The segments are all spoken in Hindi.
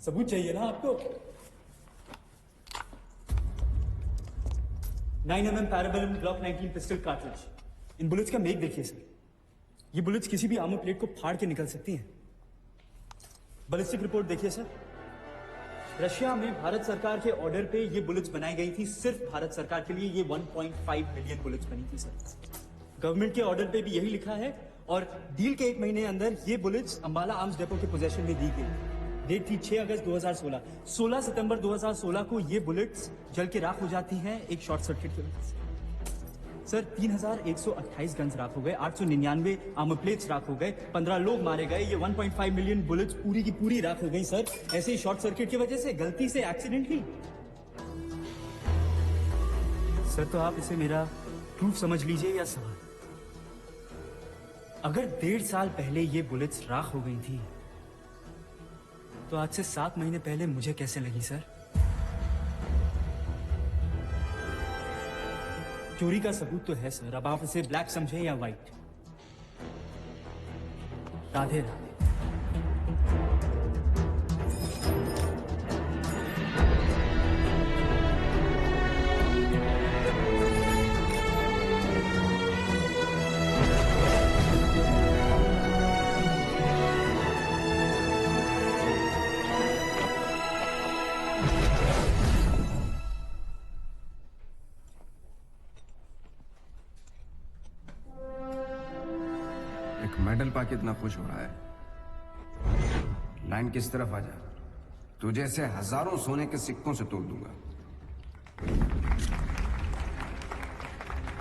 सबूत चाहिए ना आपको? 9mm Parabellum Glock 19 pistol cartridge. इन बुलेट्स का मेक देखिए सर। ये बुलेट्स किसी भी आर्मर प्लेट को फाड़ के निकल सकती हैं। बैलिस्टिक रिपोर्ट देखिए सर। रशिया में भारत सरकार के ऑर्डर पे ये बुलेट्स बनाई गई थी। सिर्फ भारत सरकार के लिए ये 1.5 मिलियन बुलेट्स बनी थी सर। गवर्नमेंट के ऑर्डर पे भी यही लिखा है और डील के 1 महीने अंदर ये बुलेट्स अंबाला आर्म्स डेपो के पोजेशन में दी गई। डेट थी 6 अगस्त 2016। 16 सितंबर 2016 को ये बुलेट्स जल के राख हो जाती हैं एक शॉर्ट सर्किट की वजह से। सर 3128 गन्स राख हो गए, 899 आर्मर प्लेट्स राख हो गए, 15 लोग मारे गए। ये 1.5 मिलियन बुलेट्स पूरी की पूरी राख हो गई सर, ऐसे ही शॉर्ट सर्किट की वजह से, गलती से, एक्सीडेंटली। सर तो आप इसे मेरा प्रूफ समझ लीजिए या सवाल। अगर 1.5 साल पहले ये बुलेट्स राख हो गई थी तो आज से 7 महीने पहले मुझे कैसे लगी सर? चोरी का सबूत तो है सर, अब आप इसे ब्लैक समझें या व्हाइट। राधे राधे। मेडल पाके इतना खुश हो रहा है? लाइन किस तरफ आ जा, तुझे ऐसे हजारों सोने के सिक्कों से तोड़ दूंगा।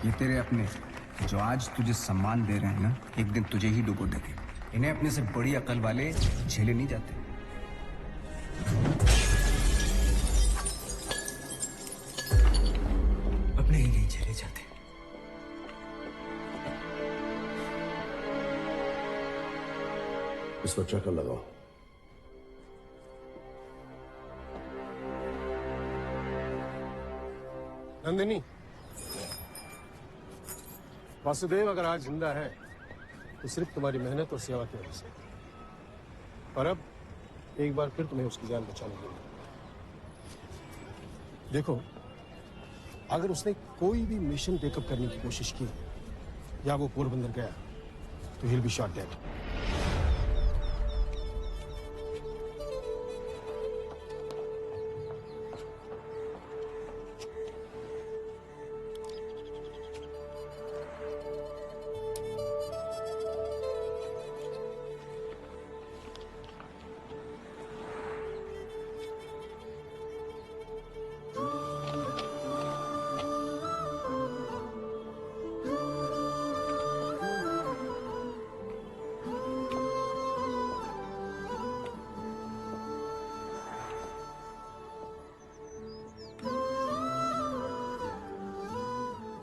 ये तेरे अपने जो आज तुझे सम्मान दे रहे हैं ना, एक दिन तुझे ही डुबो देंगे। इन्हें अपने से बड़ी अकल वाले झेले नहीं जाते। अपने ही नहीं झेले जाते। इसको चक्कर लगाओ। नंदिनी, वासुदेव अगर आज जिंदा है तो सिर्फ तुम्हारी मेहनत और सेवा की वजह से। और अब एक बार फिर तुम्हें उसकी जान बचानी होगी। देखो, अगर उसने कोई भी मिशन टेकअप करने की कोशिश की या वो पोरबंदर गया तो he'll be shot dead।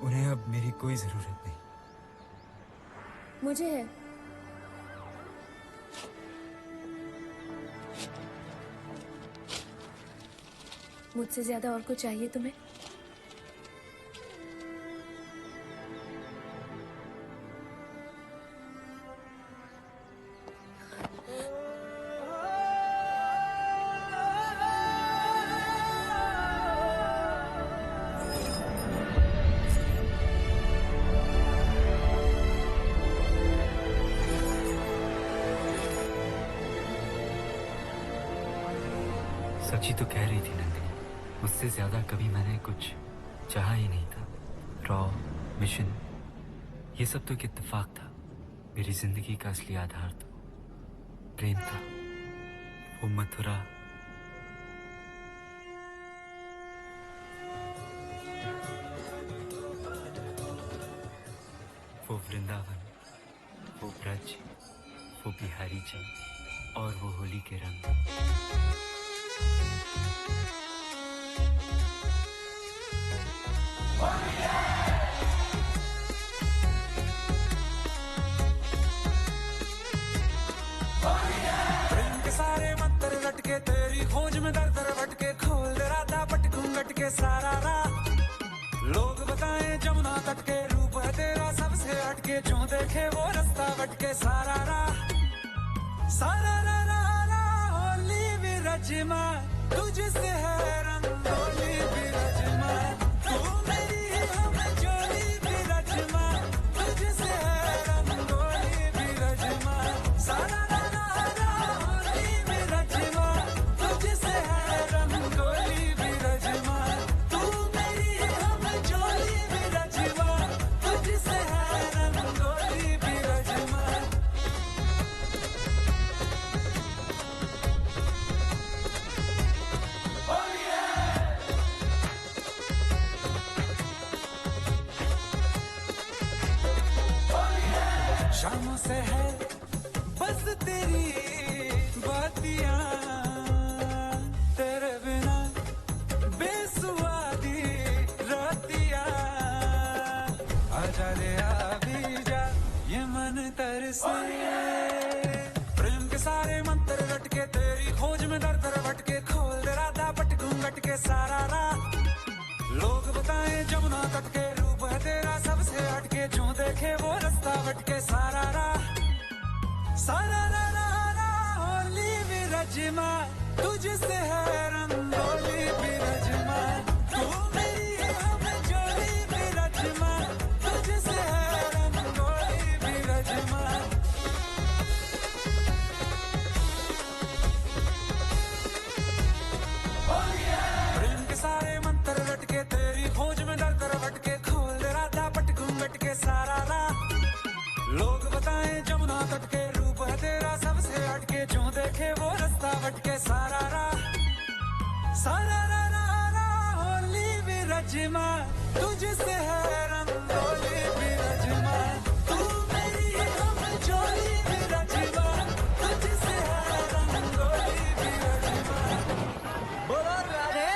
उन्हें अब मेरी कोई जरूरत नहीं। मुझे है। मुझसे ज्यादा और कुछ चाहिए तुम्हें? सच्ची तो कह रही थी नंदिनी, मुझसे ज्यादा कभी मैंने कुछ चाहा ही नहीं था। रॉ मिशन ये सब तो एक इत्तेफाक था। मेरी जिंदगी का असली आधार तो प्रेम था। वो मथुरा, वो वृंदावन, वो ब्रज, वो बिहारी जी और वो होली के रंग। सारे मंत्र लटके तेरी खोज में दर दर भटके, खोल दे राधा पट घूंघट के सारा राह। लोग बताएं जमुना तट के, रूप है तेरा सबसे हटके, जो देखे वो रास्ता भटके सारा राह। सारा रा रा रा होली विरज रजमा तुझसे है रंगोली भी रजमा तू मेरी हम जोली भी रजमा तुझसे है रंगोली भी रजमा सारा होली भी रजमा तुझसे है रंगोली भी रजमा तू मेरी हम जोली भी रजमा तुझसे है रंगोली भी रजमा शामों से है बस तेरी बातियां तेरे बिना बेसुआदी रातियां आजा ले आ भी जा ये मन तरसे प्रेम के सारे मंत्र रटके तेरी खोज में दर दर भटके खोल दे राधा पट घूंघट के सारा राह लोग बताएं जमुना तट के रूप है तेरा सबसे हटके जो देखे वो रास्ता भटके सारा राह होली भी रजमा तुझसे है रंगोली भी रजमा तू मेरी हम जोली भी रजमा तुझसे है रंगोली भी रजमा प्रेम के सारे मंत्र रटके तेरी खोज में डर कर भटके खोल दे राधा पट घूंघट के सारा राह लोग बताएं जमुना तट के रूप है तेरा सबसे हटके जो देखे वो रास्ता भटके सारा राह होली भी रजमा तुझसे है रंगोली भी रजमा तू मेरी हम जोली भी रजमा तुझसे है रंगोली भी रजमा बोलो राधे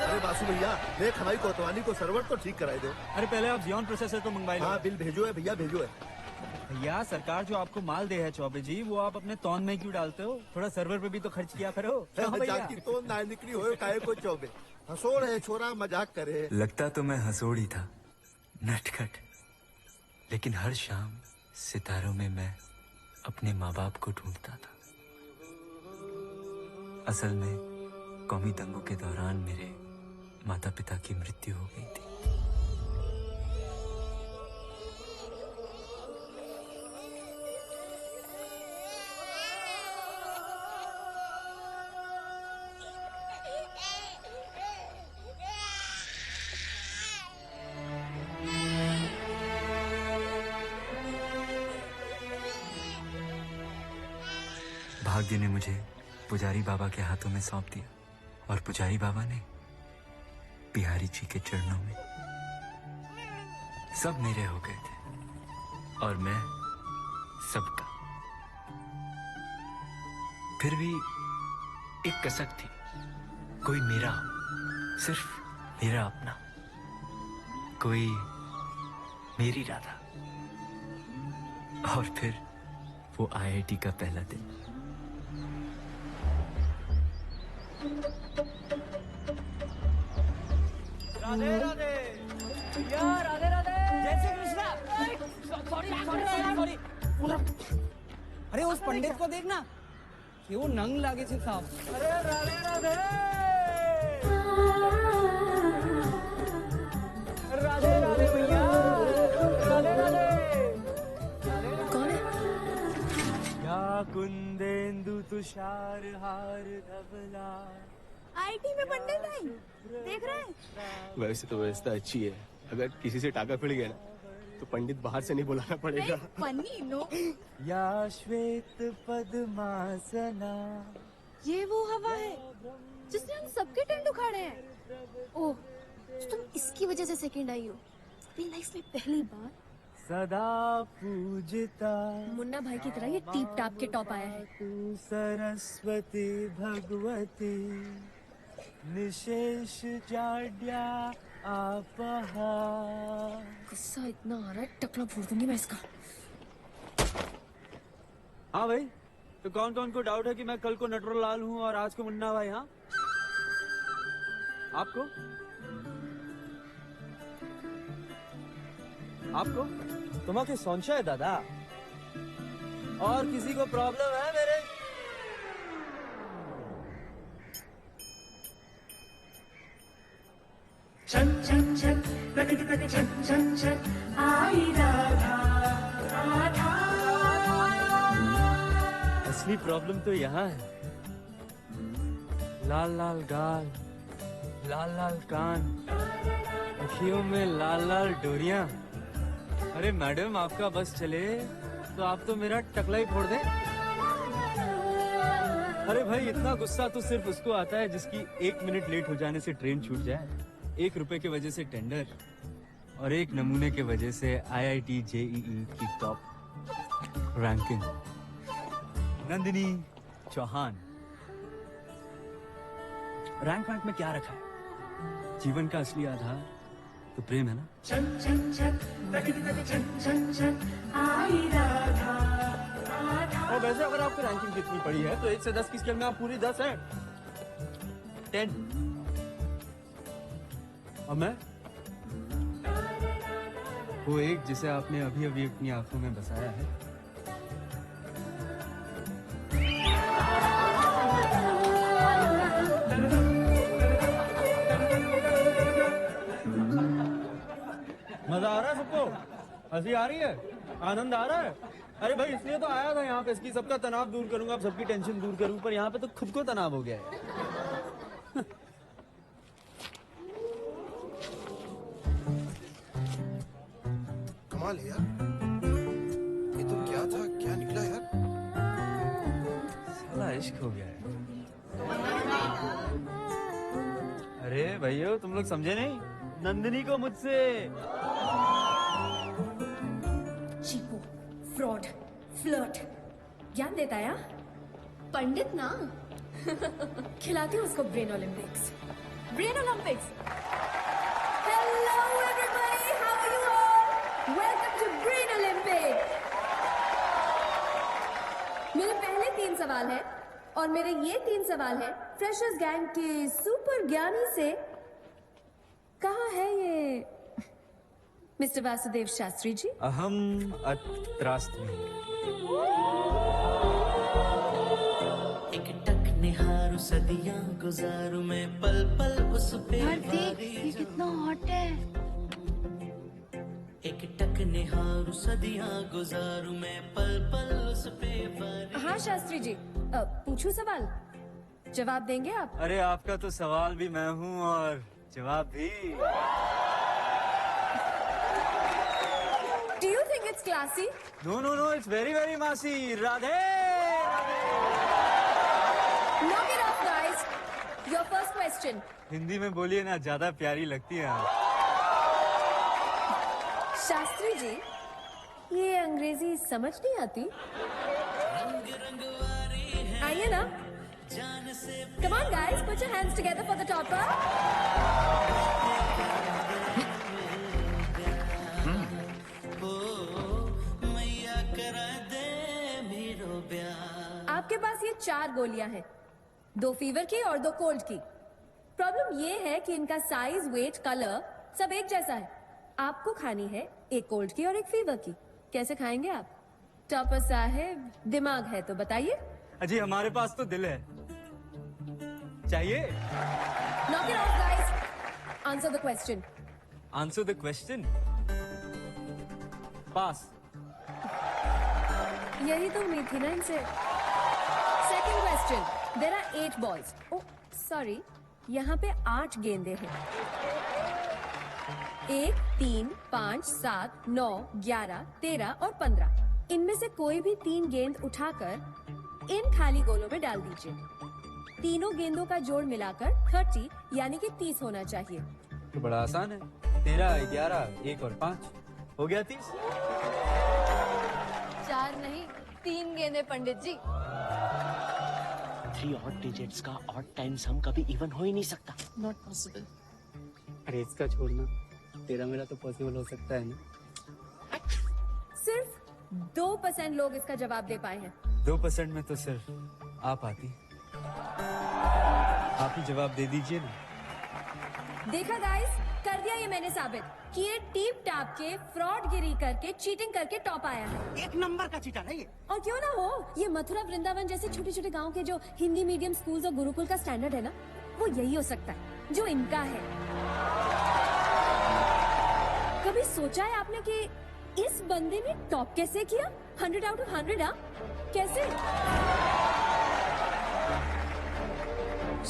अरे बासु भैया देख हमारी कोतवाली को सर्वर तो ठीक कराई दो। अरे पहले आप जियोन प्रोसेसर तो मंगवाई लो। हाँ बिल भेजो है भैया भेजो है। भैया सरकार जो आपको माल दे है चौबे जी वो आप अपने तौन में क्यों डालते हो? थोड़ा सर्वर पे भी तो खर्च किया करो। हाँ भैया। जाकी तो ना निकली हो काहे को चौबे हंसोड़ है छोरा मजाक करे। लगता तो मैं हंसोड़ी था नटखट लेकिन हर शाम सितारों में मैं अपने माँ बाप को ढूंढता था। असल में कौमी दंगों के दौरान मेरे माता पिता की मृत्यु हो गई थी। भाग्य ने मुझे पुजारी बाबा के हाथों में सौंप दिया और पुजारी बाबा ने बिहारी जी के चरणों में। सब मेरे हो गए थे और मैं सबका। फिर भी एक कसक थी, कोई मेरा हो, सिर्फ मेरा अपना, कोई मेरी राधा। और फिर वो आईआईटी का पहला दिन। राधे राधे भैया, राधे राधे, जय श्री कृष्णा। सॉरी। अरे उस पंडित को देखना, केवो नंग लागे छे साहब। अरे राधे राधे राधे राधे भैया, राधे राधे। कौन है? या कुंदेंदु तुषार हार धवला। आईटी में पंडित आई, देख रहे हैं? वैसे तो व्यवस्था अच्छी है, अगर किसी से टाका फिर गया ना तो पंडित बाहर से नहीं बुलाना पड़ेगा। Funny no. या श्वेत पद्मासना। ये वो हवा है जिसने हम सबके टेंट उखाड़े हैं। ओह, तो तुम इसकी वजह से सेकंड आई हो। अपनी लाइफ में पहली बार। सदा पूजता मुन्ना भाई की तरह ये टीप टाप के टॉप आया है। तू सरस्वती भगवती निशेष जाड्या आपहा। गुस्सा इतना आ रहा है, टकला फोड़ दूंगी मैं इसका। हाँ भाई, तो कौन कौन को डाउट है कि मैं कल को नटवर लाल हूँ और आज को मुन्ना भाई? हाँ, आपको तुम्हारे संशय है दादा? और किसी को प्रॉब्लम है मेरे असली प्रॉब्लम तो यहाँ है। लाल लाल गाल, लाल लाल कान, अखियों में लाल लाल डोरियां। अरे मैडम, आपका बस चले तो आप तो मेरा टकला ही फोड़ दें। अरे भाई, इतना गुस्सा तो सिर्फ उसको आता है जिसकी 1 मिनट लेट हो जाने से ट्रेन छूट जाए, 1 रुपए की वजह से टेंडर और 1 नमूने की वजह से IIT JEE की top ranking. Nandini Chauhan. Rank में क्या रखा है? जीवन का असली आधार तो प्रेम है ना। और वैसे अगर आपको रैंकिंग कितनी पड़ी है तो 1 से 10 की स्केल में आप पूरी 10 है। 10। और मैं वो एक जिसे आपने अभी अभी अपनी आंखों में बसाया है। मजा आ रहा है सबको? हंसी आ रही है? आनंद आ रहा है? अरे भाई, इसलिए तो आया था यहाँ पे, इसकी सबका तनाव दूर करूंगा, सबकी टेंशन दूर करूँ, पर यहाँ पे तो खुद को तनाव हो गया है। कमाल है यार, ये तो क्या था, क्या निकला यार। साला इश्क हो गया है। अरे भैया, तुम लोग समझे नहीं? नंदिनी को मुझसे। चीपू, फ्रॉड, फ्लर्ट, ज्ञान देता है पंडित ना। खिलाती हूँ उसको brain olympics. Brain olympics. Hello everybody, how are you all? Welcome to brain olympic. मेरे पहले 3 सवाल हैं और मेरे ये 3 सवाल हैं फ्रेशर्स गैंग के सुपर ज्ञानी से। कहाँ है ये मिस्टर वासुदेव शास्त्री जी? अहम अत्रास्मि। एक टक निहारू सदियां गुजारू मैं पल पल उस पे। देख, ये कितना हॉट है। एक टक निहारू सदियां गुजारू मैं पल पल उस पे। हाँ शास्त्री जी, पूछूं सवाल? जवाब देंगे आप? अरे आपका तो सवाल भी मैं हूँ और जवाब भी। Do you think it's classy? No, it's very very मासी। Radhe. Knock it off, guys. Your first question. Hindi में बोलिए ना, ज्यादा प्यारी लगती है आप। शास्त्री जी, ये अंग्रेजी समझ नहीं आती? आइए ना। Come on, guys, put your hands together for the topper. आपके पास ये 4 गोलियां हैं, 2 फीवर की और 2 कोल्ड की। प्रॉब्लम ये है कि इनका साइज, वेट, कलर सब एक जैसा है। आपको खानी है एक कोल्ड की और एक फीवर की। कैसे खाएंगे आप? टॉपर साहब, दिमाग है तो बताइए। अजी, हमारे पास तो दिल है। चाहिए? Knock it off, guys. Answer the question. Answer the question. पास। यही तो उम्मीद थी ना इनसे। Second question. There are 8 balls. Oh, sorry. यहाँ पे 8 गेंदे हैं। 1, 3, 5, 7, 9, 11, 13 और 15। इनमें से कोई भी 3 गेंद उठाकर इन खाली गोलों में डाल दीजिए। तीनों गेंदों का जोड़ मिलाकर 30 यानी कि 30 होना चाहिए। तो बड़ा आसान है। 13, 11, 1 और 5 हो गया 30। 4 नहीं, 3 गेंदे पंडित जी। 3 ऑड डिजिट्स का ऑड टाइम सम कभी इवन हो ही नहीं सकता। Not possible. अरे इसका छोड़ना, तेरा मेरा तो पॉसिबल हो सकता है ना। सिर्फ 2% लोग इसका जवाब दे पाए हैं। 2% में तो सिर्फ आप आती। आप ही जवाब दे दीजिए ना। देखा गाइस, कर दिया ये मैंने साबित कि ये टीप टाप के फ्रॉड गिरी करके चीटिंग करके टॉप आया है। 1 नंबर का चीटर है ये। और क्यों ना हो, ये मथुरा वृंदावन जैसे छोटे छोटे गांव के जो हिंदी मीडियम स्कूल्स और गुरुकुल का स्टैंडर्ड है ना, वो यही हो सकता है जो इनका है। कभी सोचा है आपने कि इस बंदे ने टॉप कैसे किया? 100 आउट ऑफ 100, हाँ? कैसे?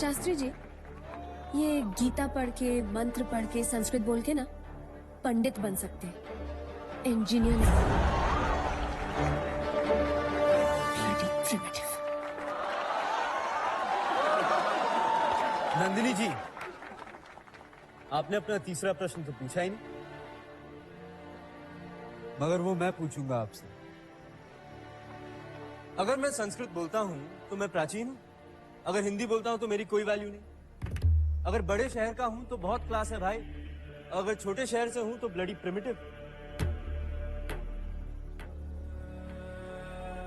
शास्त्री जी, ये गीता पढ़ के, मंत्र पढ़ के, संस्कृत बोल के ना पंडित बन सकते हैं, इंजीनियर नहीं। नंदिनी जी, आपने अपना तीसरा प्रश्न तो पूछा ही नहीं, मगर वो मैं पूछूंगा आपसे। अगर मैं संस्कृत बोलता हूं तो मैं प्राचीन हूं, अगर हिंदी बोलता हूं तो मेरी कोई वैल्यू नहीं, अगर बड़े शहर का हूं तो बहुत क्लास है भाई, अगर छोटे शहर से हूं तो bloody primitive.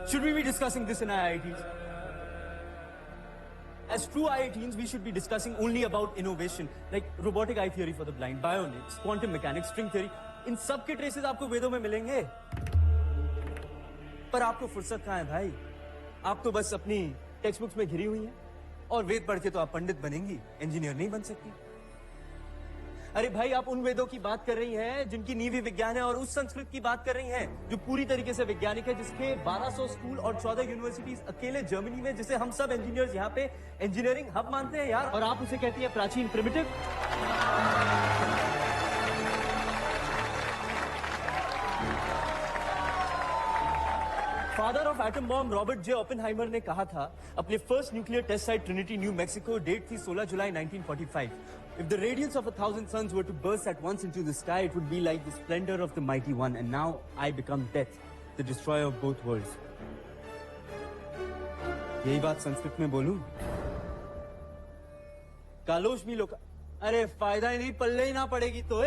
Should we be discussing this in IITs? As true IITians, we should be discussing only about innovation, like robotic eye theory for the blind, bionics, quantum mechanics, string theory. इन सब के ट्रेसेस आपको वेदों में मिलेंगे, पर आपको फुर्सत कहाँ है भाई? आप तो बस अपनी टेक्स्ट बुक्स में घिरी हुई हैं, और वेद पढ़ के तो आप पंडित बनेंगी, इंजीनियर नहीं बन सकती। अरे भाई, आप उन वेदों की बात कर रही हैं जिनकी नींव ही विज्ञान है, और उस संस्कृत की बात कर रही हैं जो पूरी तरीके से वैज्ञानिक है, जिसके 1200 स्कूल और 14 यूनिवर्सिटीज अकेले जर्मनी में, जिसे हम सब इंजीनियर्स यहाँ पे इंजीनियरिंग हब मानते हैं यार, और आप उसे कहती है प्राचीन, primitive. Father of atom bomb Robert J Oppenheimer ने कहा था अपने first nuclear test site Trinity, New Mexico, date थी 16 जुलाई 1945। If the radiance of 1,000 suns were to burst at once into the sky, it would be like the splendor of the mighty one. And now I become death, the destroyer of both worlds. यही बात संस्कृत में बोलूं? कालोश भी लोग, अरे फायदा ही नहीं, पल्ले ही ना पड़ेगी तो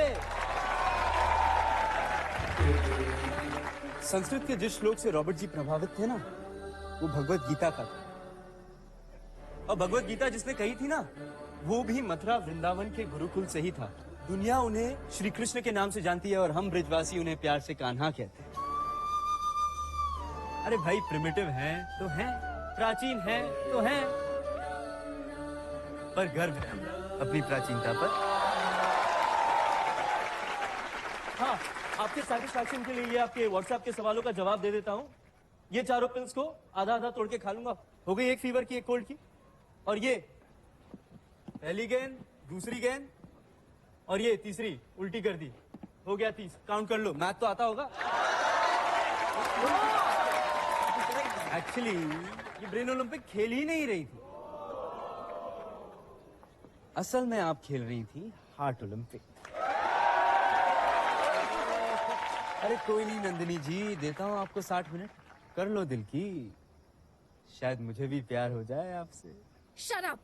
संस्कृत के जिस श्लोक से रॉबर्ट जी प्रभावित थे ना, वो भगवत गीता का था। और भगवत गीता जिसने कही थी ना, वो भी मथुरा वृंदावन के गुरुकुल से ही था। दुनिया उन्हें श्री कृष्ण के नाम से जानती है, और हम ब्रजवासी उन्हें प्यार से कान्हा कहते हैं। अरे भाई, प्रिमिटिव हैं तो हैं, प्राचीन हैं तो हैं, पर गर्व है अपनी प्राचीनता पर। हाँ, आपके सेटिस्फैक्शन के लिए ये आपके व्हाट्सएप के सवालों का जवाब दे देता हूं। ये चारों पिल्स को आधा आधा तोड़ के खा लूंगा। हो गई एक फीवर की, एक कोल्ड की, और ये पहली गेंद, दूसरी गेंद, और ये तीसरी उल्टी कर दी, हो गया 30। काउंट कर लो, मैथ तो आता होगा। एक्चुअली ये ब्रेन ओलंपिक खेल ही नहीं रही थी, असल में आप खेल रही थी हार्ट ओलंपिक। अरे कोई नहीं नंदिनी जी, देता हूं आपको 60 मिनट, कर लो दिल की, शायद मुझे भी प्यार हो जाए आपसे। Shut up!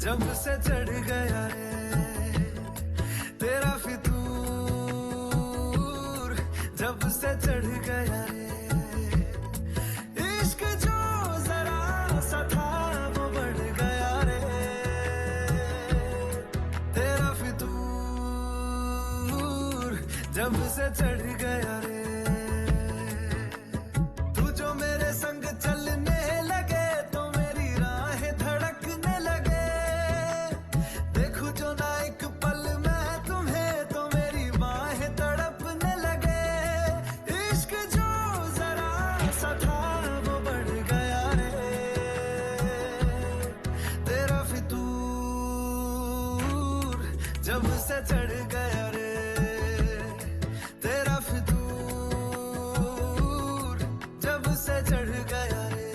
जब से चढ़ गया रे तेरा फितूर, जब से चढ़ गया रे इश्क जो जरा सा था वो बढ़ गया रे तेरा फितूर, जब से चढ़ गया रे। तू जो मेरे संग चलने लगे तो मेरी राहें धड़कने लगे, देखूं जो ना एक पल मैं तुम्हें तो मेरी बाहें तड़पने लगे। इश्क जो जरा सा था वो बढ़ गया रे तेरा फितूर, जब से चढ़ गया रे तेरा फितूर, जब से चढ़ गया रे।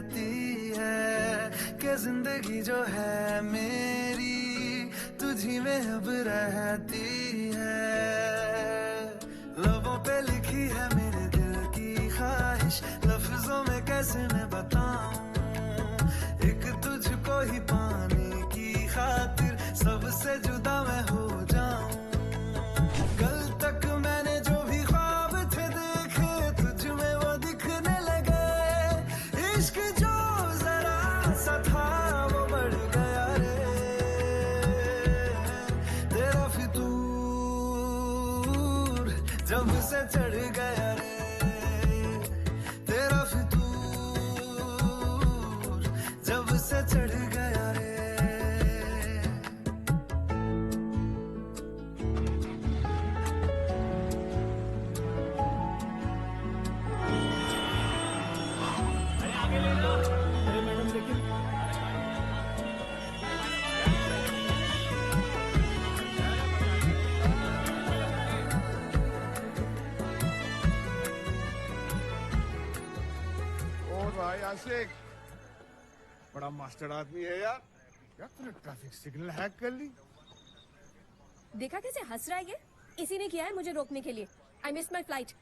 कहती है कि जिंदगी जो है मेरी तुझी में अब रहती है। लबों पे लिखी है मेरे दिल की ख्वाहिश, लफ्जों में कैसे मैं बताऊं, एक तुझको ही पाने की खातिर सबसे जुदा मैं हो जाऊं। कल तक मैंने जो भी ख्वाब थे देखे तुझ में वो दिखने लगे, इश्क जो जरा सा था वो बढ़ गया रे, तेरा फितूर जब से चढ़ गया रे, तेरा फितूर जब से चढ़ गया रे। अरे मैडम लेकिन और भाई आशिक बड़ा मास्टर आदमी है यार, क्या तूने ट्रैफिक सिग्नल हैक कर ली? देखा कैसे हंस रहा है ये? इसी ने किया है मुझे रोकने के लिए। I miss my flight.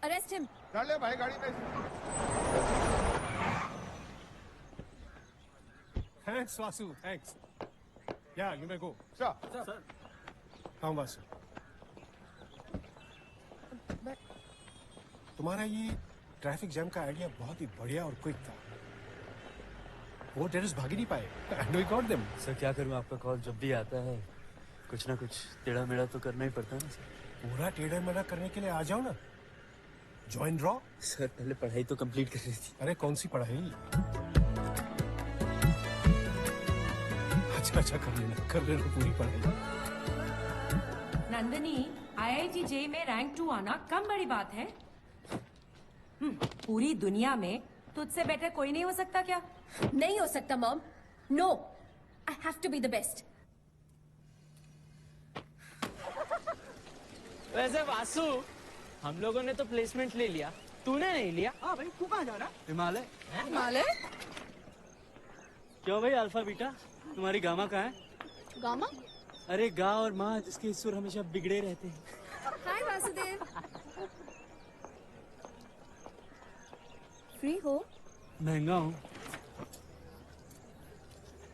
Arrest him. डाल ले भाई गाड़ी में। Thanks Vasu, thanks. या यू मे गो। सर हाँ वासु, तुम्हारा ये ट्रैफिक जैम का आइडिया बहुत ही बढ़िया और क्विक था। वो टेररिस्ट भाग ही नहीं पाए and we got them. Sir क्या करूं, आपका कॉल जब भी आता है कुछ ना कुछ टेढ़ा मेढ़ा तो करना ही पड़ता है ना सर। पूरा टेढ़ा मेढ़ा करने के लिए आ जाओ ना, ज्वाइन रॉ। सर पहले पढ़ाई तो कंप्लीट कर रही थी। अरे कौन सी पढ़ाई? अच्छा कर लेना पूरी पढ़ाई। नंदिनी, IIT JEE में रैंक 2 आना कम बड़ी बात है। पूरी दुनिया में तुझसे बेटर कोई नहीं हो सकता क्या? नहीं हो सकता mom. No, I have to be the best. वैसे वासु, हम लोगों ने तो प्लेसमेंट ले लिया, तूने नहीं लिया। हाँ भाई, तू कहाँ जा रहा? हिमालय। हिमालय? क्यों भाई अल्फा बीटा, तुम्हारी गामा कहाँ है? गामा? अरे गा और माँ जिसके सुर हमेशा बिगड़े रहते हैं। हाय वासुदेव। फ्री हो? महंगा हूँ,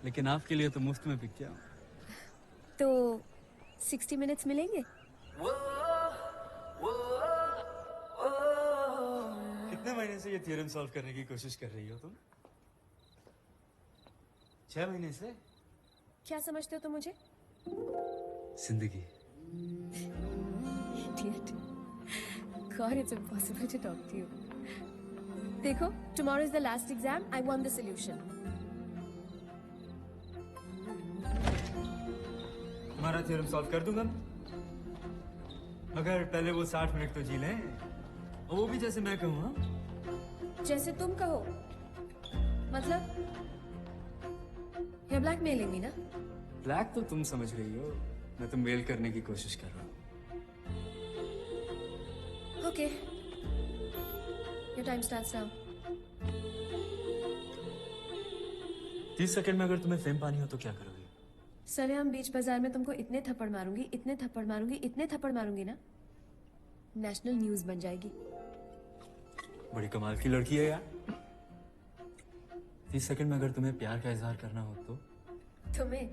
लेकिन आपके लिए तो मुफ्त में बिक गया हूँ। तो 60 मिनट्स मिलेंगे? कितने महीने से ये थ्योरम सॉल्व करने की कोशिश कर रही हो तुम? 6 महीने से? क्या समझते हो तुम मुझे? जिंदगी। Idiot. God, it's impossible to talk to you. देखो, tomorrow is the last exam. I want the solution. तुम्हारा थ्योरम सॉल्व कर दूंगा, मगर पहले वो 60 मिनट तो जी लें, और वो भी जैसे मैं कहूँ। हाँ? जैसे तुम कहो। मतलब you're blackmailing me ना? ब्लैक तो तुम समझ रही हो, मैं तो मेल करने की कोशिश कर रहा हूँ। Okay. Your time starts now. 30 second में अगर तुम्हें फेम पानी हो तो क्या करोगे? सरेआम बीच बाजार में तुमको इतने थप्पड़ मारूंगी, इतने थप्पड़ मारूंगी, इतने थप्पड़ मारूंगी ना, नेशनल न्यूज बन जाएगी। बड़ी कमाल की लड़की है यार। 30 सेकंड में अगर तुम्हें प्यार का इजहार करना हो तो? तुम्हें?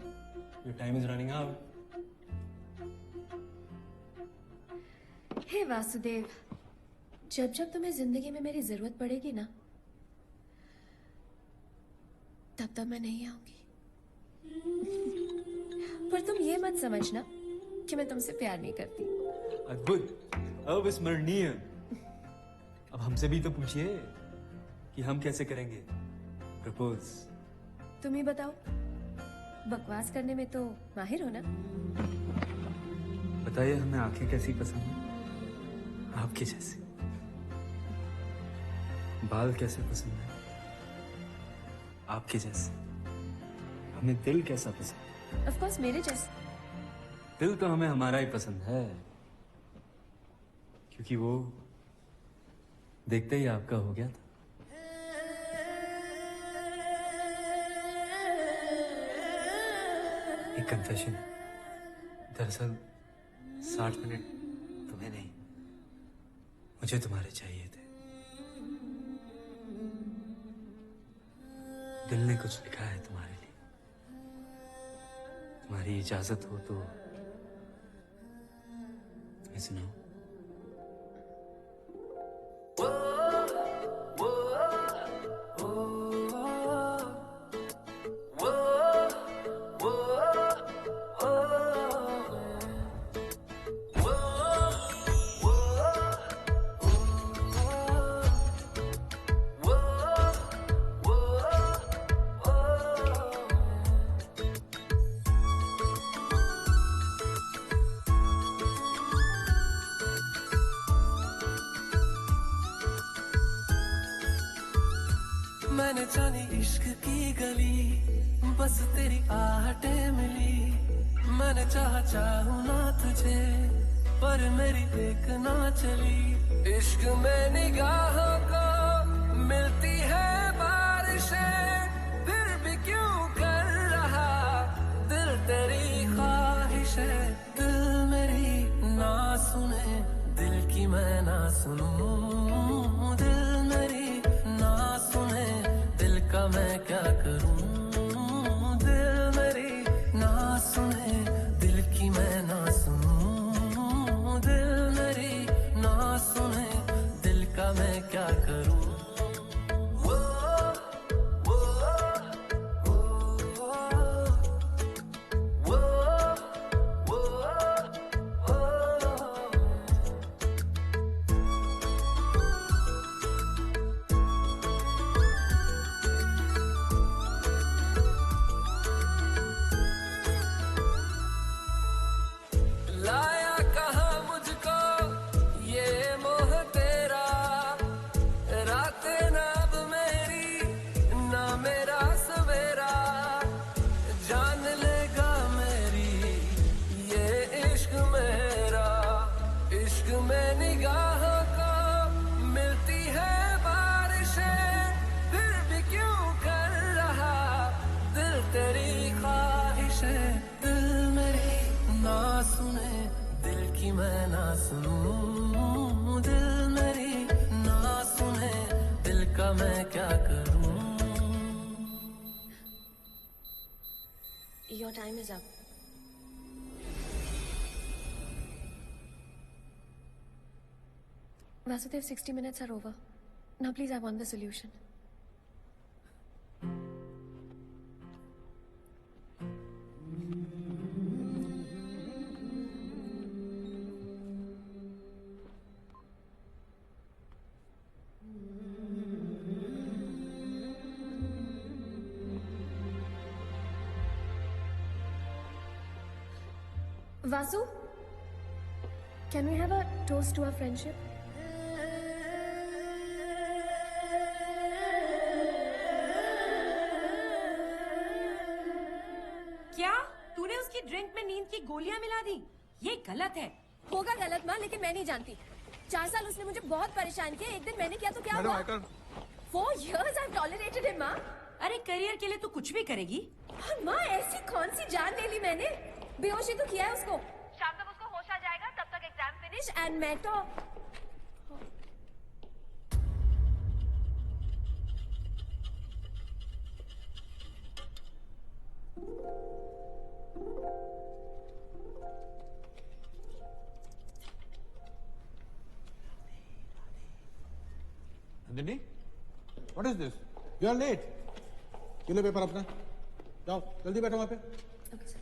Your time is running out. हे वासुदेव, जब जब तुम्हें जिंदगी में मेरी जरूरत पड़ेगी ना, तब तब मैं नहीं आऊंगी। पर तुम ये मत समझना कि मैं तुमसे प्यार नहीं करती। अद्भुत, अविस्मरणीय। अब हमसे भी तो पूछिए कि हम कैसे करेंगे प्रपोज। तुम ही बताओ, बकवास करने में तो माहिर हो ना? बताइए हमें आंखें कैसी पसंद है? आपके जैसे। बाल कैसे पसंद है? आपके जैसे। हमें दिल कैसा पसंद है? ऑफ कोर्स मेरे जैसे। दिल तो हमें हमारा ही पसंद है, क्योंकि वो देखते ही आपका हो गया था। एक कन्फेशन। दरअसल 60 मिनट तुम्हें नहीं, मुझे तुम्हारे चाहिए थे। दिल ने कुछ लिखा है तुम्हारे लिए। तुम्हारी इजाजत हो तो तुम्हें सुनाओ। मैंने जानी इश्क की गली, बस तेरी आहटें मिली। मैंने चाहूं ना तुझे, पर मेरी एक ना चली। इश्क में निगाहों को मिलती है बारिशें, फिर भी क्यों कर रहा दिल तेरी ख्वाहिश है। दिल मेरी ना सुने, दिल की मैं ना सुनूं। दिल मेरी ना सुने, दिल का मैं क्या करूं। दिल मेरी ना सुने, दिल की मैं ना सुनूं। दिल मेरी ना सुने, दिल का मैं क्या करूं। लाया कहाँ मुझको ये मोह तेरा, रातें ना अब मेरी ना मेरा सवेरा। जान लेगा मेरी ये इश्क मेरा। इश्क में निगाहों को मिलती है बारिशें, फिर भी क्यों कर रहा दिल तेरी ख्वाहिश है। दिल मेरी ना सुने, दिल की मैं ना सुनूं। दिल मेरी ना सुने, दिल का मैं क्या करूं। Your time is up. Vasudev, 60 minutes are over. Now please, I want the solution. Vasu, can we have a toast to our friendship? क्या तूने उसकी ड्रिंक में नींद की गोलियां मिला दी? ये गलत है। होगा गलत माँ, लेकिन मैं नहीं जानती। 4 साल उसने मुझे बहुत परेशान किया। एक दिन मैंने किया तो क्या हुआ? 4 years I've tolerated him, माँ। अरे करियर के लिए तू कुछ भी करेगी। और माँ, ऐसी कौन सी जान ले ली मैंने? बेहोशी तो किया है उसको। शाम तक उसको होश आ जाएगा, तब तक एग्जाम फिनिश एंड मैं तो Nandini, what is this? You are late. ये लो पेपर अपना, जाओ जल्दी बैठो वहाँ पे। Okay, sir.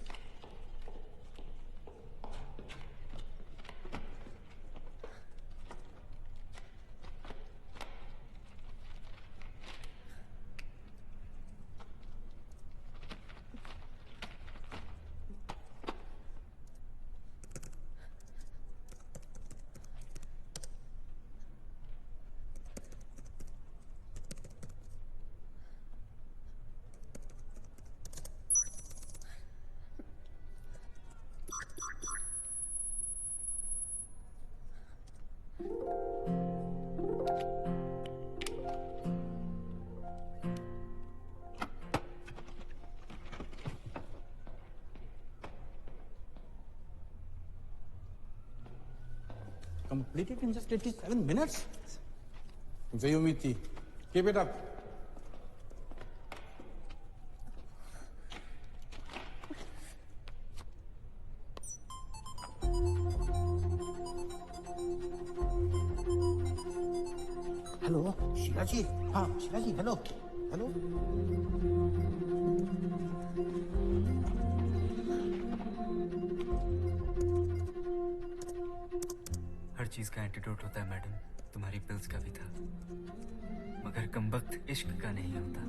completed in just 87 minutes. तुमसे ही उम्मीद थी। Keep it up. Hello Sheela ji, हाँ शीला जी, हेलो हेलो। हर चीज का एंटीडोट होता है मैडम, तुम्हारी पिल्स का भी था, मगर कमबख्त इश्क का नहीं होता।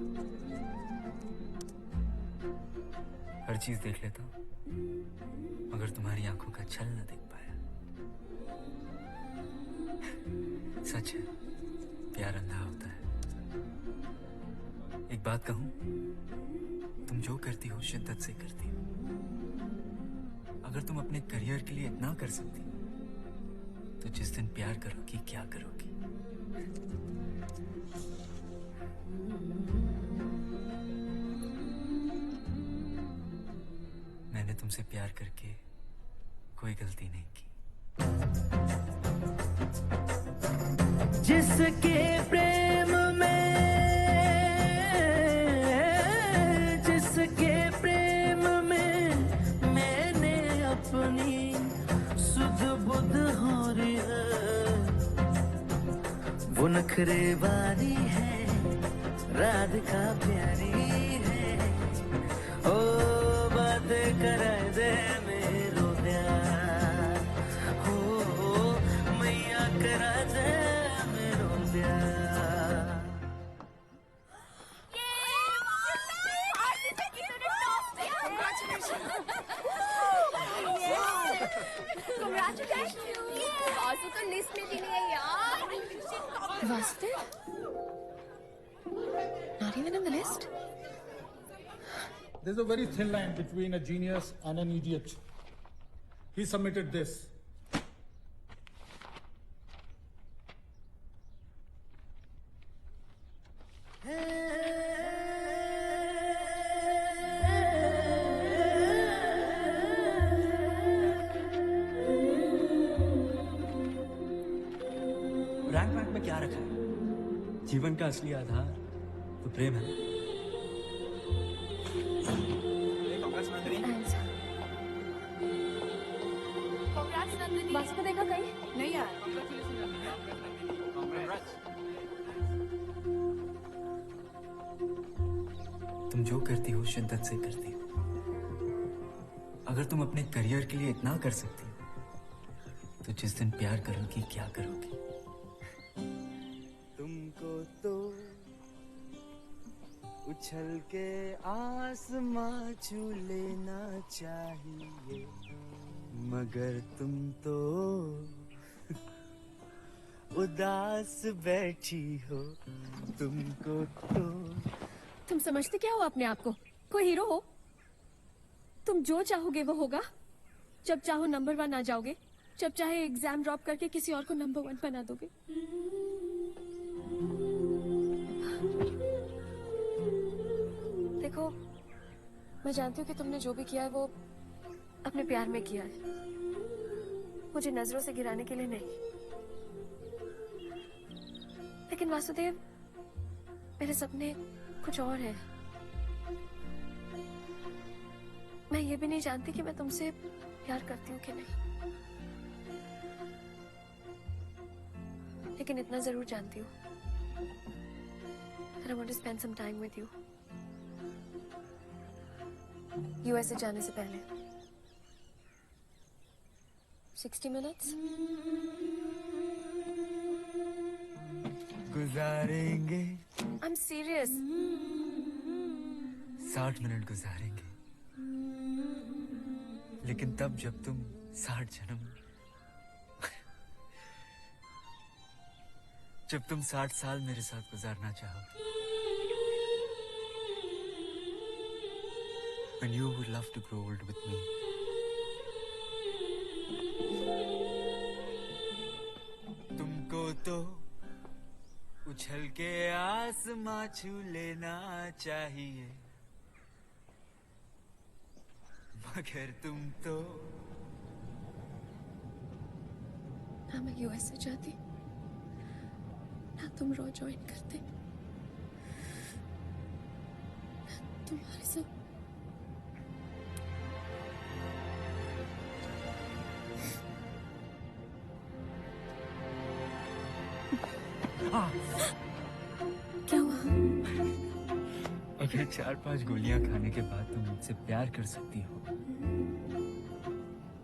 हर चीज देख लेता हूँ मगर तुम्हारी आंखों का छल न देख पाया। सच है, प्यार अंधा होता है। एक बात कहूं, तुम जो करती हो शिद्दत से करती हो। अगर तुम अपने करियर के लिए इतना कर सकती हो, तो जिस दिन प्यार करोगी क्या करोगी? मैंने तुमसे प्यार करके कोई गलती नहीं की। जिसके प्रेम में, जिसके प्रेम में मैंने अपनी सुध बुध हो रही है, वो नखरे वाली है, राधिका प्यारी है। ओ बात कराए दे मेरो प्यार, हो मैया करा दे मेरो प्यार। वासु तो लिस्ट में भी नहीं है यार। Vasudev? Not even in the list? There's a very thin line between a genius and an idiot. He submitted this. Rank वैंक में क्या रखा है? जीवन का असली आधार तो प्रेम है। वासु को देखा कहीं? नहीं यार। तुम जो करती हो शिद्दत से करती हो। अगर तुम अपने करियर के लिए इतना कर सकती हो, तो जिस दिन प्यार करोगी क्या करोगी? तुमको तो उछल के आसमां छू लेना चाहिए, मगर तुम तो उदास बैठी हो। तुमको तो तुम समझते क्या हो अपने आप को? कोई हीरो हो? तुम जो चाहोगे वो होगा। जब चाहो नंबर 1 आ जाओगे, जब चाहे एग्जाम ड्रॉप करके किसी और को नंबर 1 बना दोगे। देखो, मैं जानती हूँ कि तुमने जो भी किया है वो अपने प्यार में किया है, मुझे नजरों से गिराने के लिए नहीं। लेकिन वासुदेव, मेरे सपने कुछ और है। मैं ये भी नहीं जानती कि मैं तुमसे प्यार करती हूँ कि नहीं, लेकिन इतना जरूर जानती हूँ that I want to spend some time with you. USA जाने से पहले 60 minutes गुजारेंगे। I'm serious. 60 मिनट गुजारेंगे, लेकिन तब जब तुम 60 जन्म, जब तुम 60 साल मेरे साथ गुजारना चाहो। And you would love to grow old with me. तुमको तो उछल के आसमां छू लेना चाहिए, मगर तुम तो ना मैं यूएसए जाती, ना तुम रॉ ज्वाइन करते, ना तुम्हारे सब। क्या हुआ? अगर 4-5 गोलियां खाने के बाद तुम मुझसे प्यार कर सकती हो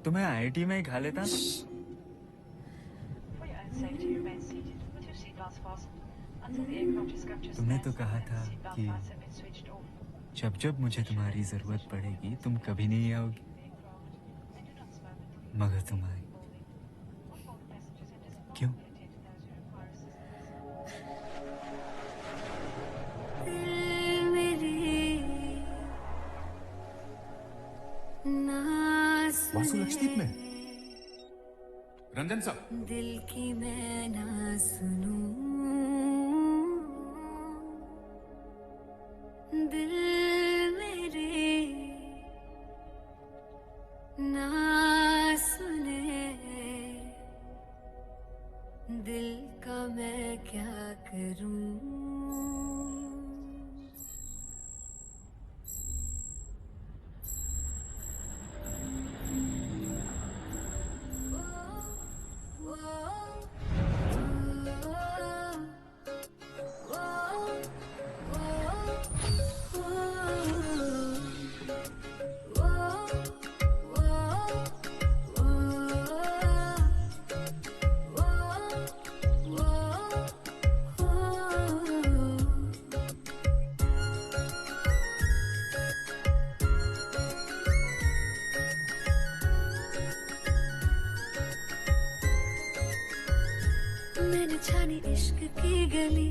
तो मैं आईआईटी में ही खा लेता ना। तुमने तो कहा था कि जब जब मुझे तुम्हारी जरूरत पड़ेगी तुम कभी नहीं आओगी, मगर तुम आई। क्यों? वासु लक्षद्वीप में रंजन साहब, दिल की मैं ना सुनूं, दिल मेरे ना सुने, दिल का मैं क्या करूं। मैंने छानी इश्क की गली,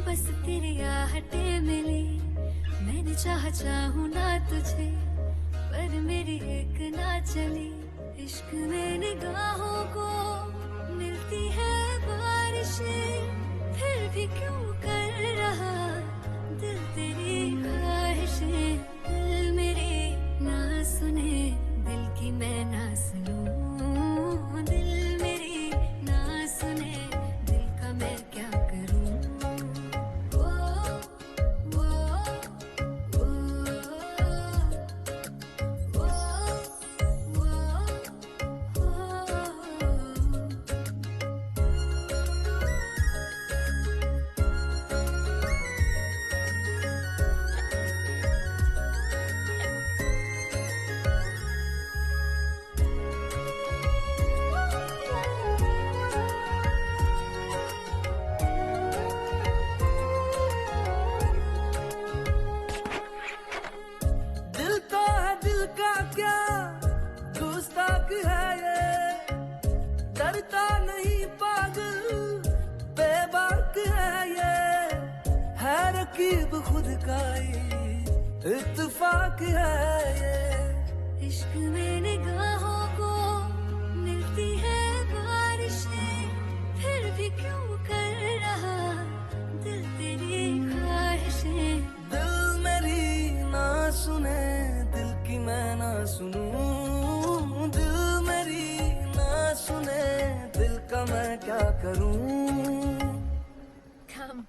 बस तेरी आहटें मिली। मैंने चाहूं ना तुझे, पर मेरी एक ना चली। इश्क में निगाहों को मिलती है बारिशें, फिर भी क्यों कर रहा दिल तेरी ख्वाहिशें। दिल मेरी ना सुने, दिल की मैं ना सुनूं, दिल मेरी ना सुने, दिल का मैं क्या करूं। वो वो वो वो वो दिल तो है, दिल का क्या गुस्ताख है ये, डरता नहीं पागल बेबाक है ये, है रकीब खुद का ही इत्तेफाक है ये। इश्क में निगाहों को मिलती है बारिशें, फिर भी क्यों कर रहा दिल तेरी ख्वाहिशें। दिल मेरी ना सुने, दिल की मैं ना सुनूं, दिल मेरी ना सुने, दिल का मैं क्या करूं। Come.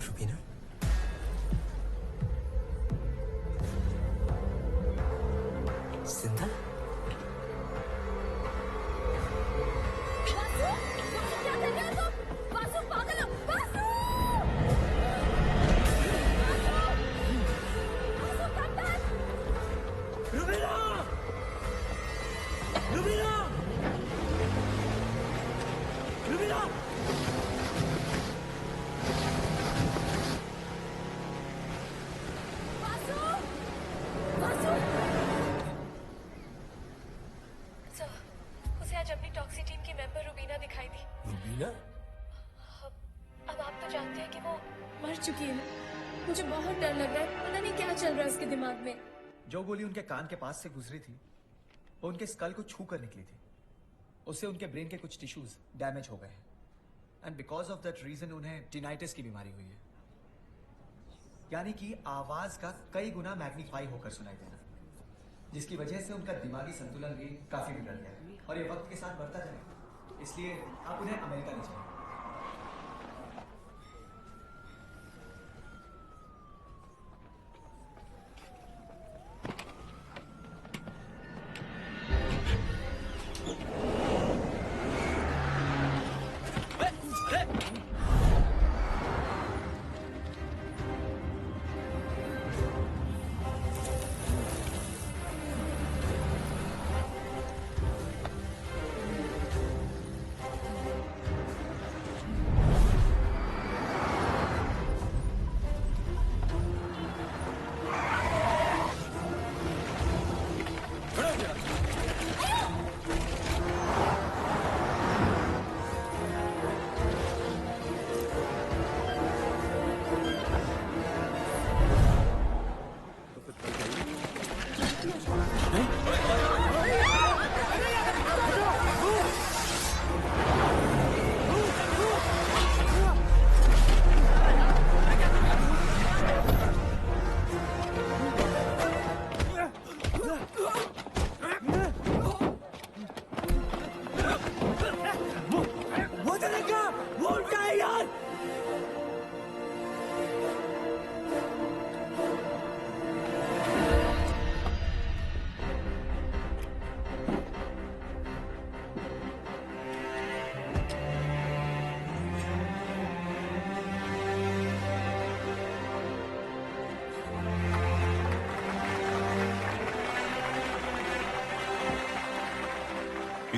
रुबीना, जिंदा? वासु, क्या कर रहे हो तुम? वासु पागल हो, Vasu! Vasu, come back! Rubina! Rubina! Rubina! Vasu! Vasu! So, उसे आज अपनी टॉक्सी टीम की मेंबर रुबीना दिखाई दी। रुबीना? अब आप तो जानते हैं कि वो मर चुकी है। मुझे बहुत डर लग रहा है, पता नहीं क्या चल रहा है उसके दिमाग में। जो गोली उनके कान के पास से गुजरी थी वो उनके स्कल को छू कर निकली थी। उससे उनके ब्रेन के कुछ टिश्यूज डैमेज हो गए हैं and because of that reason उन्हें टिनाइटिस की बीमारी हुई है। यानी कि आवाज का कई गुना मैग्नीफाई होकर सुनाई देना, जिसकी वजह से उनका दिमागी संतुलन भी काफी बिगड़ गया और ये वक्त के साथ बढ़ता जाएगा। इसलिए आप उन्हें अमेरिका ले जाइए।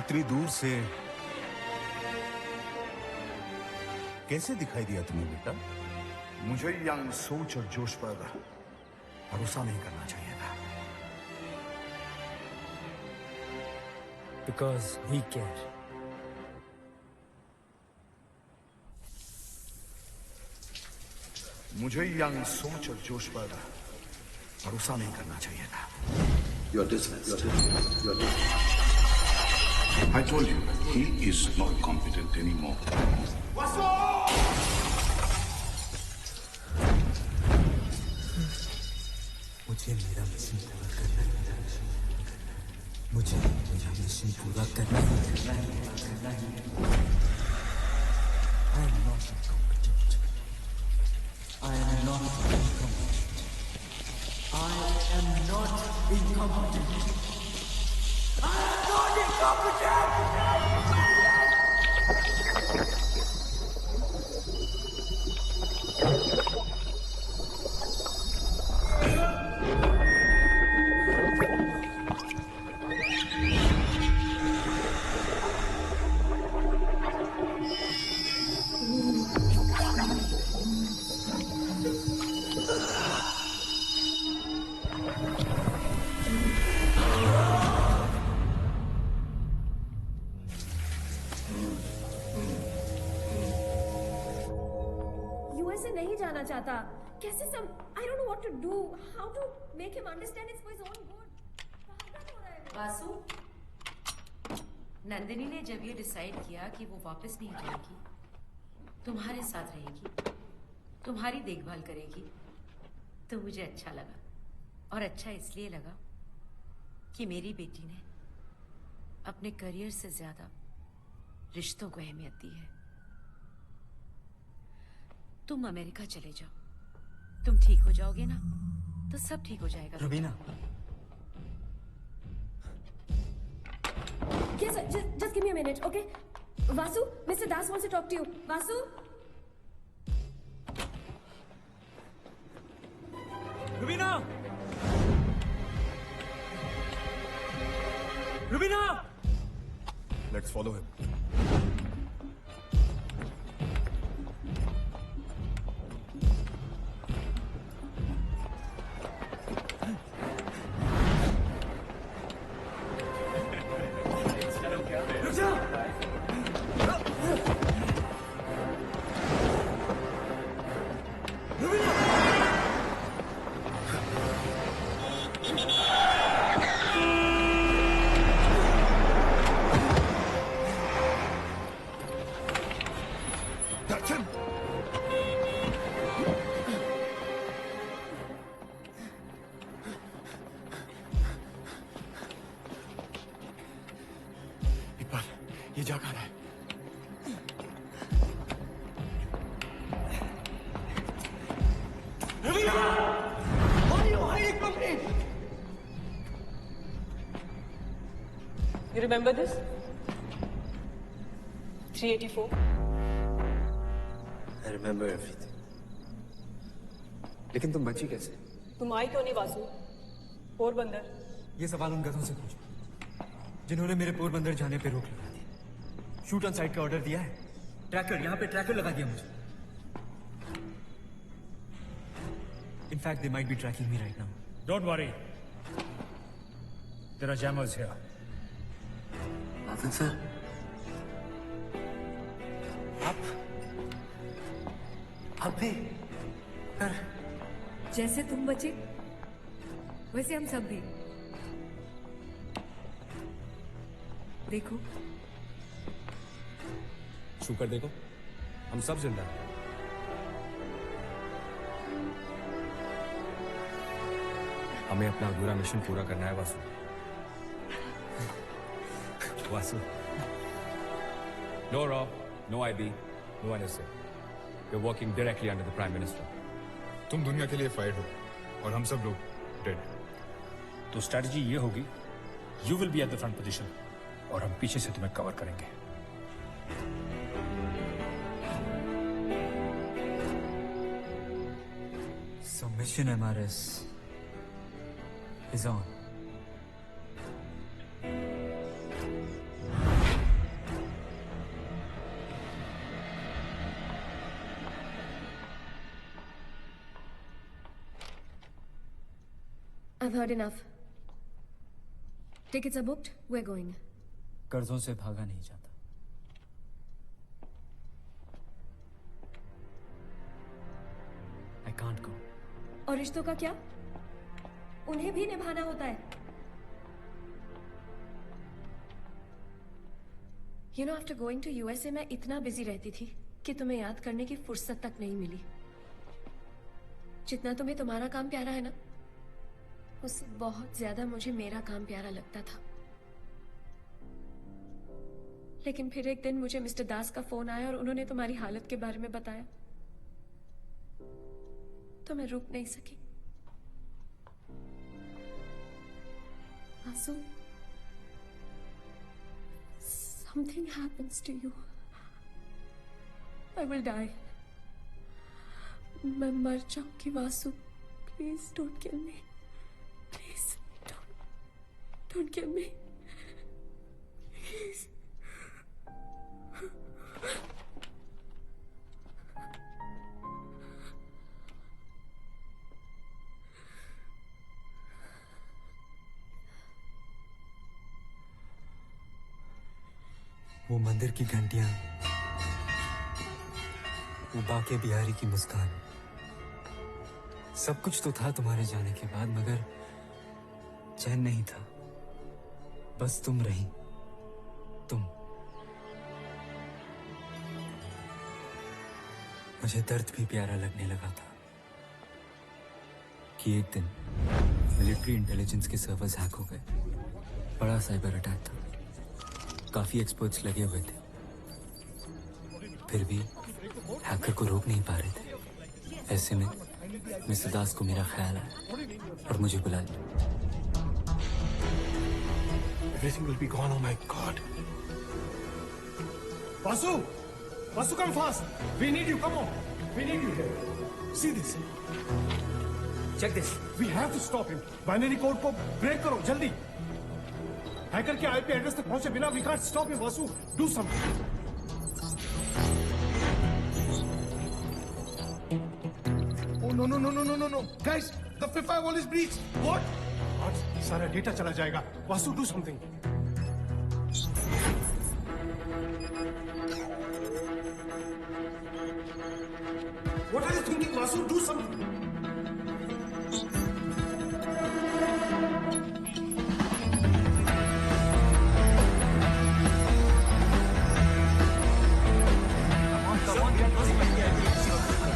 इतनी दूर से कैसे दिखाई दिया तुम्हें बेटा? मुझे यंग सोच और जोश पर भरोसा नहीं करना चाहिए था। Because we care. मुझे यंग सोच और जोश पर भरोसा नहीं करना चाहिए था। You're dismissed. You're dismissed. I told you, he is not competent anymore. मुझे मेरा मिशन पूरा करना है। मुझे मेरा मिशन पूरा करना है। I am not incompetent. I am not incompetent. I am not incompetent. I am not incompetent. USA नहीं जाना चाहता। कैसे सम I don't know what to do. How to make him understand it's for his own good. Vasu, Nandini ने जब ये डिसाइड किया कि वो वापस नहीं जाएगी, तुम्हारे साथ रहेगी, तुम्हारी देखभाल करेगी, तो मुझे अच्छा लगा। और अच्छा इसलिए लगा कि मेरी बेटी ने अपने करियर से ज्यादा रिश्तों को अहमियत दी है। तुम अमेरिका चले जाओ। तुम ठीक हो जाओगे ना, तो सब ठीक हो जाएगा। Raveena, Yes, sir. Just give me a minute, okay? Vasu, Mr. Das wants to talk to you. Vasu? Rubina! Rubina! Let's follow him. You remember this? 384. I remember everything. लेकिन तुम बची कैसे? तुम आई क्यों नहीं वासु? पोरबंदर। ये सवाल उन गधों से पूछो जिन्होंने मेरे पोरबंदर जाने पे रोक लगा दी। शूट ऑन साइट का ऑर्डर दिया है। ट्रैकर, यहाँ पे ट्रैकर लगा दिया मुझे। In fact, they might be tracking me right now. Don't worry. There are jammers here. Arvind sir. आप भी पर जैसे तुम बचे वैसे हम सब भी। देखो, छू कर देखो, हम सब जिंदा हैं। हमें अपना अधूरा मिशन पूरा करना है Vasu. Vasu, no Raw, no IB, no NSA. You're working directly under the Prime Minister. तुम दुनिया के लिए फाइट हो और हम सब लोग डेड। तो स्ट्रैटेजी ये होगी, you will be at the front position और हम पीछे से तुम्हें कवर करेंगे। So mission MRS is on. I've heard enough. Tickets are booked. We're going. कर्जों से भागा नहीं जाता। I can't go. और रिश्तों का क्या? उन्हें भी निभाना होता है। You know, after going to USA, मैं इतना बिजी रहती थी कि तुम्हें याद करने की फुर्सत तक नहीं मिली। जितना तुम्हें तुम्हारा काम प्यारा है ना, उससे बहुत ज्यादा मुझे मेरा काम प्यारा लगता था। लेकिन फिर एक दिन मुझे मिस्टर दास का फोन आया और उन्होंने तुम्हारी हालत के बारे में बताया, तो मैं रुक नहीं सकी। आंसू, something happens to you. I will die. मैं मर जाऊंगी Vasu. Please don't kill me. Please don't kill me. Please. वो मंदिर की घंटियां, वो बाके बिहारी की मुस्कान, सब कुछ तो था तुम्हारे जाने के बाद, मगर चैन नहीं था। बस तुम रही, तुम। मुझे दर्द भी प्यारा लगने लगा था कि एक दिन मिलिट्री इंटेलिजेंस के सर्वर्स हैक हो गए। बड़ा साइबर अटैक था, काफी एक्सपर्ट्स लगे हुए थे, फिर भी हैकर को रोक नहीं पा रहे थे। ऐसे में मिस्टर दास को मेरा ख्याल आया और मुझे बुला लिया। Everything will be gone. Oh my God. Vasu, Vasu, come fast. We need you. Come on. We need you here. See this. Check this. We have to stop him. Binary code को break करो जल्दी. हैकर के आईपी एड्रेस तक पहुंचे बिना we can't stop him. Vasu, do something. Oh no no no no no no no. Guys, the fifth firewall is breached. What? सारा डेटा चला जाएगा। Vasu, do something. What are you thinking, Vasu? Do something.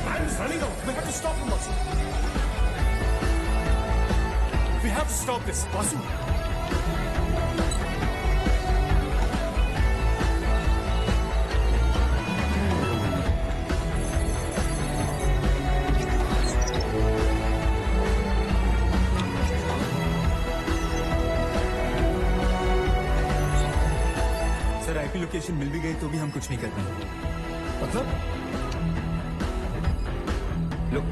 I'm running out. We have to stop him, Vasu. We have to stop this, Vasu. Information मिल भी गई तो भी हम कुछ नहीं कर पाएंगे। मतलब Look.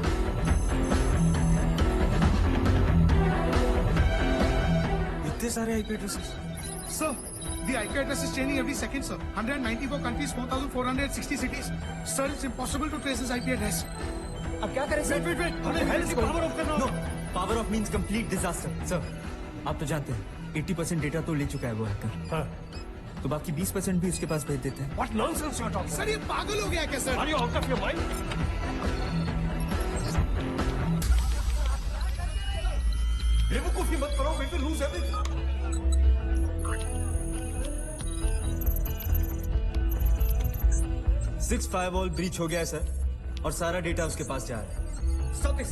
इतने सारे IP addresses. Sir, the IP address is changing every second, sir. 194 countries, 4,460 cities. Sir, it's impossible to trace his IP address. अब क्या करें सर? Wait. हमें हेल्थ पावर ऑफ करना No, power off means complete disaster. Sir, आप तो जानते हैं 80% डेटा तो ले चुका है वो हैकर। हाँ। तो बाकी 20% भी उसके पास भेज देते हैं। What nonsense you're talking? Sir ये पागल हो गया क्या sir? Are you out of your mind? बेवकूफी मत करो, we will lose everything. Six firewall breach हो गया है सर, और सारा डेटा उसके पास जा रहा है। Stop this.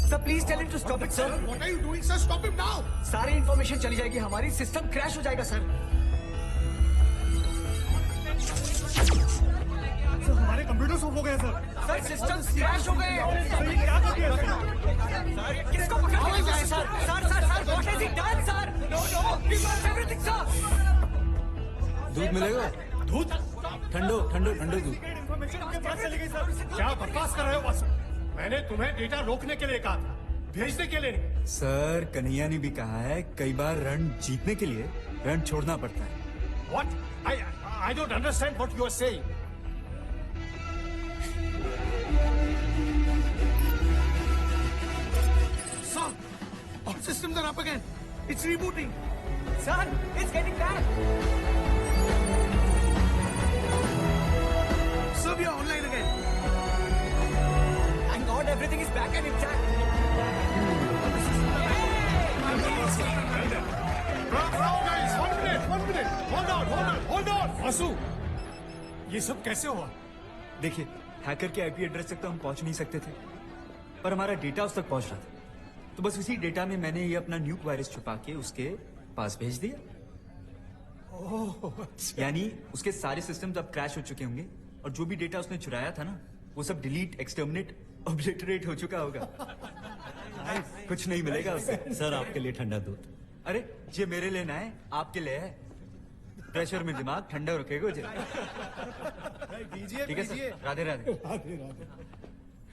Sir, please tell him to stop it, sir. What are you doing, sir? Stop him now. सारी इंफॉर्मेशन चली जाएगी हमारी, सिस्टम क्रैश हो जाएगा सर। सर, हमारे कंप्यूटर्स ऑफ हो गए सर। सर सिस्टम क्रैश हो गए। सर ये क्या कर दिया सर? किसको पकड़ के जाए sir? Sir what has he done sir? No, we lost everything sir. दूध मिलेगा? दूध? ठंडो दूध। इन्फॉर्मेशन आपके पास चली गई सर। क्या बकवास कर रहे हो वासु? मैंने तुम्हें डेटा रोकने के लिए कहा था, भेजने के लिए नहीं। सर, कन्हैया ने भी कहा है कई बार रन जीतने के लिए रन छोड़ना पड़ता है। What? I don't understand what you are saying. Sir, all systems are up again. It's rebooting. Sir, it's getting back. Sir, we are online again. Thank God everything is back and intact. Guys, one minute. Hold on. Vasu, ये सब कैसे हुआ? देखिए, हैकर के आईपी एड्रेस तक तो हम पहुंच नहीं सकते थे, पर हमारा डेटा उस तक पहुंच रहा था। तो बस उसी डेटा में मैंने ये अपना न्यूक वायरस छुपा के उसके पास भेज दिया। यानी उसके सारे सिस्टम्स अब क्रैश हो चुके होंगे, और जो भी डेटा उसने चुराया था ना, वो सब डिलीट, एक्सटर्मिनेट, ऑब्लिटरेट हो चुका होगा। कुछ नहीं मिलेगा उसे। सर, आपके लिए ठंडा दूध। अरे, ये मेरे लिए ना है, आपके लिए है। प्रेशर में दिमाग ठंडा रखेगा मुझे। ठीक है सर, राधे राधे।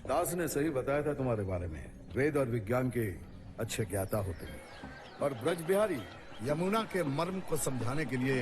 दास ने सही बताया था तुम्हारे बारे में। वेद और विज्ञान के अच्छे ज्ञाता होते हैं, और ब्रज बिहारी यमुना के मर्म को समझाने के लिए